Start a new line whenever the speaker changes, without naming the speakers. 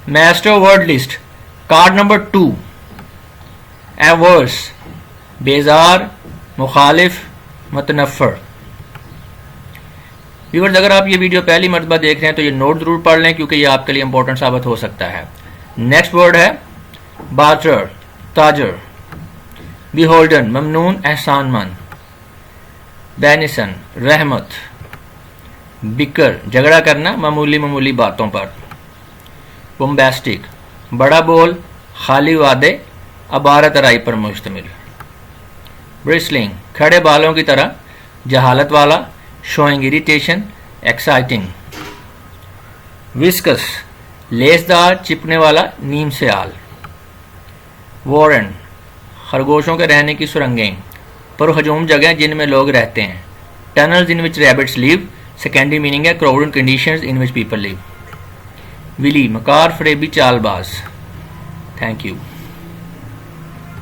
Maestro word list card number 2 averse बेजार मुखालिफ मुतनफ़र। Viewers अगर आप ये वीडियो पहली मरतबा देख रहे हैं तो ये नोट जरूर पढ़ लें क्योंकि ये आपके लिए इंपॉर्टेंट साबित हो सकता है। नेक्स्ट वर्ड है बार्टर ताजर, बिहोल्डन ममनून एहसानमंद, बेनिसन रहमत, बिकर झगड़ा करना मामूली मामूली बातों पर, बोम्बेस्टिक बड़ा बोल खाली वादे अबारत राई पर मुश्तमिल, ब्रिस्लिंग खड़े बालों की तरह जहालत वाला, शोइंग इरिटेशन एक्साइटिंग, विस्कस लेसदार चिपने वाला नीम से आल, वॉरन खरगोशों के रहने की सुरंगें, पुरहजूम जगह जिनमें लोग रहते हैं, tunnels in which rabbits live, secondary meaning है crowded conditions in which people live, wily मकार फरेबी चालबाज। Thank you.